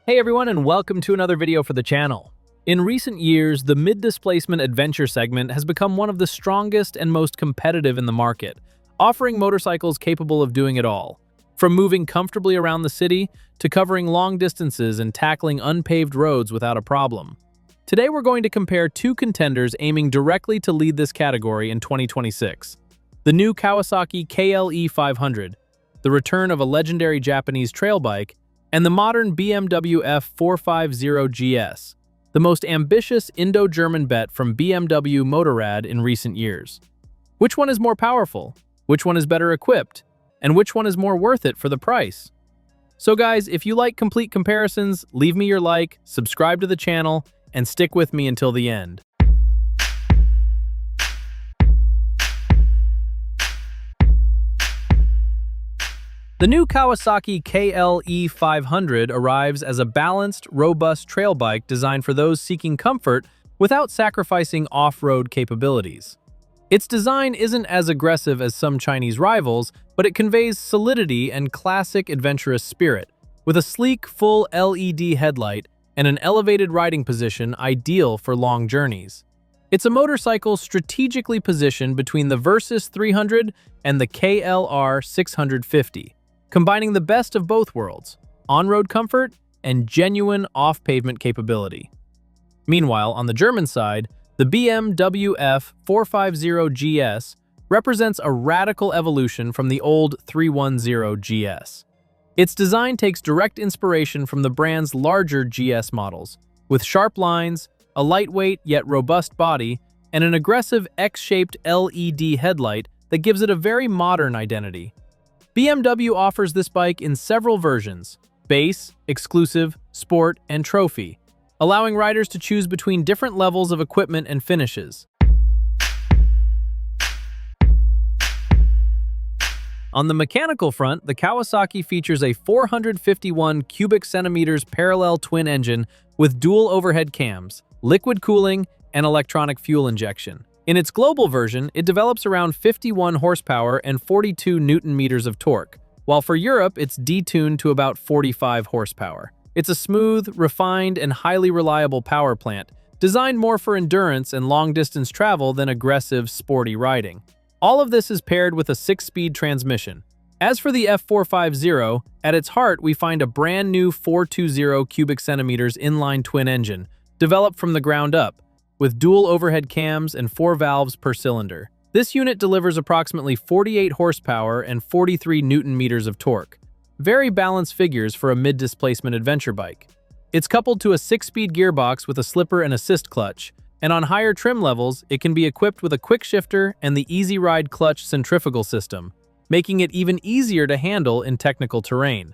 Hey everyone, and welcome to another video for the channel. In recent years, the mid-displacement adventure segment has become one of the strongest and most competitive in the market, offering motorcycles capable of doing it all. From moving comfortably around the city to covering long distances and tackling unpaved roads without a problem. Today we're going to compare two contenders aiming directly to lead this category in 2026. The new Kawasaki KLE 500, the return of a legendary Japanese trail bike, and the modern BMW F450 GS, the most ambitious Indo-German bet from BMW Motorrad in recent years. Which one is more powerful? Which one is better equipped? And which one is more worth it for the price? So guys, if you like complete comparisons, leave me your like, subscribe to the channel, and stick with me until the end. The new Kawasaki KLE 500 arrives as a balanced, robust trail bike designed for those seeking comfort without sacrificing off-road capabilities. Its design isn't as aggressive as some Chinese rivals, but it conveys solidity and classic adventurous spirit, with a sleek, full LED headlight and an elevated riding position ideal for long journeys. It's a motorcycle strategically positioned between the Versys 300 and the KLR 650. Combining the best of both worlds, on-road comfort and genuine off-pavement capability. Meanwhile, on the German side, the BMW F450 GS represents a radical evolution from the old 310 GS. Its design takes direct inspiration from the brand's larger GS models, with sharp lines, a lightweight yet robust body, and an aggressive X-shaped LED headlight that gives it a very modern identity. BMW offers this bike in several versions: base, exclusive, sport, and trophy, allowing riders to choose between different levels of equipment and finishes. On the mechanical front, the Kawasaki features a 451 cubic centimeters parallel twin engine with dual overhead cams, liquid cooling, and electronic fuel injection. In its global version, it develops around 51 horsepower and 42 newton-meters of torque, while for Europe it's detuned to about 45 horsepower. It's a smooth, refined, and highly reliable power plant, designed more for endurance and long-distance travel than aggressive, sporty riding. All of this is paired with a 6-speed transmission. As for the F450, at its heart we find a brand new 420 cubic centimeters inline twin engine, developed from the ground up, with dual overhead cams and 4 valves per cylinder. This unit delivers approximately 48 horsepower and 43 newton-meters of torque. Very balanced figures for a mid-displacement adventure bike. It's coupled to a 6-speed gearbox with a slipper and assist clutch, and on higher trim levels, it can be equipped with a quick shifter and the Easy Ride clutch centrifugal system, making it even easier to handle in technical terrain.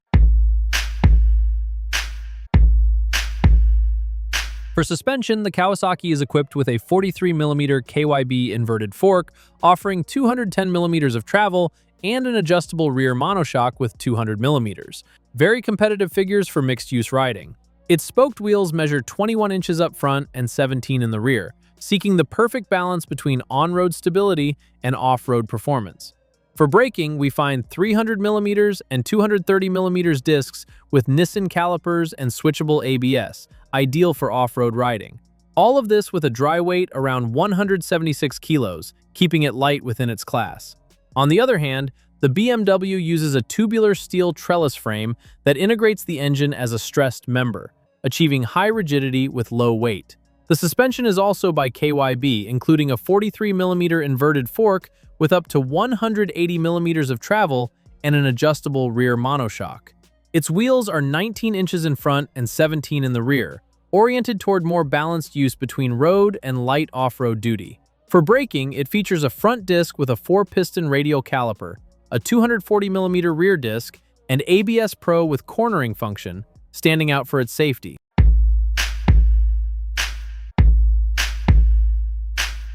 For suspension, the Kawasaki is equipped with a 43mm KYB inverted fork, offering 210mm of travel and an adjustable rear monoshock with 200mm. Very competitive figures for mixed-use riding. Its spoked wheels measure 21 inches up front and 17 in the rear, seeking the perfect balance between on-road stability and off-road performance. For braking, we find 300mm and 230mm discs with Nissan calipers and switchable ABS, ideal for off-road riding. All of this with a dry weight around 176 kilos, keeping it light within its class. On the other hand, the BMW uses a tubular steel trellis frame that integrates the engine as a stressed member, achieving high rigidity with low weight. The suspension is also by KYB, including a 43mm inverted fork with up to 180mm of travel and an adjustable rear monoshock. Its wheels are 19 inches in front and 17 in the rear, oriented toward more balanced use between road and light off-road duty. For braking, it features a front disc with a 4-piston radial caliper, a 240mm rear disc, and ABS Pro with cornering function, standing out for its safety.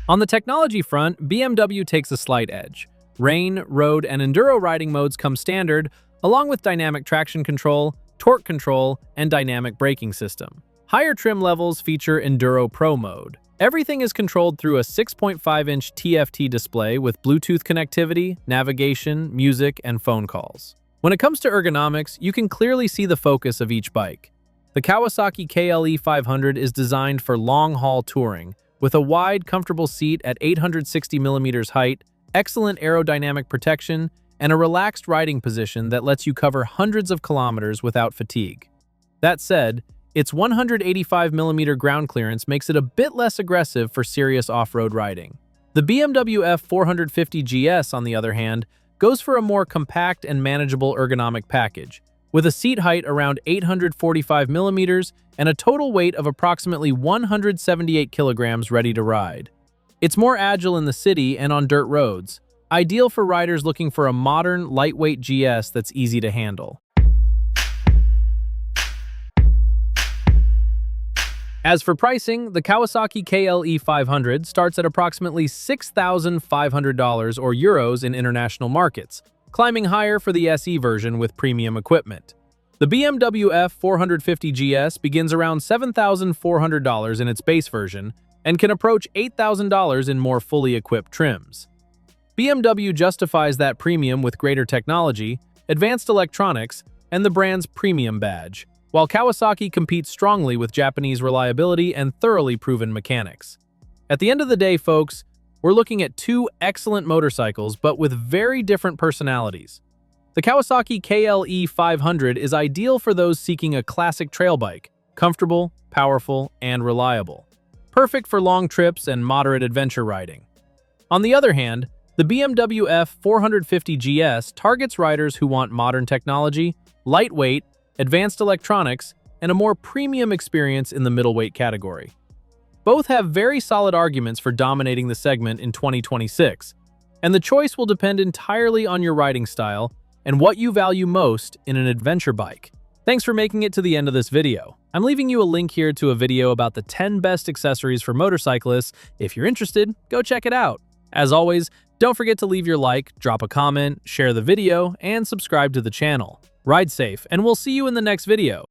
On the technology front, BMW takes a slight edge. Rain, road, and enduro riding modes come standard, along with dynamic traction control, torque control, and dynamic braking system. Higher trim levels feature Enduro Pro mode. Everything is controlled through a 6.5-inch TFT display with Bluetooth connectivity, navigation, music, and phone calls. When it comes to ergonomics, you can clearly see the focus of each bike. The Kawasaki KLE 500 is designed for long-haul touring, with a wide, comfortable seat at 860mm height, excellent aerodynamic protection, and a relaxed riding position that lets you cover hundreds of kilometers without fatigue. That said, its 185mm ground clearance makes it a bit less aggressive for serious off-road riding. The BMW F450 GS, on the other hand, goes for a more compact and manageable ergonomic package, with a seat height around 845mm and a total weight of approximately 178 kilograms ready to ride. It's more agile in the city and on dirt roads, ideal for riders looking for a modern, lightweight GS that's easy to handle. As for pricing, the Kawasaki KLE 500 starts at approximately $6,500 or euros in international markets, climbing higher for the SE version with premium equipment. The BMW F450 GS begins around $7,400 in its base version and can approach $8,000 in more fully equipped trims. BMW justifies that premium with greater technology, advanced electronics, and the brand's premium badge, while Kawasaki competes strongly with Japanese reliability and thoroughly proven mechanics. At the end of the day, folks, we're looking at two excellent motorcycles, but with very different personalities. The Kawasaki KLE 500 is ideal for those seeking a classic trail bike, comfortable, powerful, and reliable. Perfect for long trips and moderate adventure riding. On the other hand, the BMW F450 GS targets riders who want modern technology, lightweight, advanced electronics, and a more premium experience in the middleweight category. Both have very solid arguments for dominating the segment in 2026, and the choice will depend entirely on your riding style and what you value most in an adventure bike. Thanks for making it to the end of this video. I'm leaving you a link here to a video about the 10 best accessories for motorcyclists. If you're interested, go check it out. As always, don't forget to leave your like, drop a comment, share the video, and subscribe to the channel. Ride safe, and we'll see you in the next video.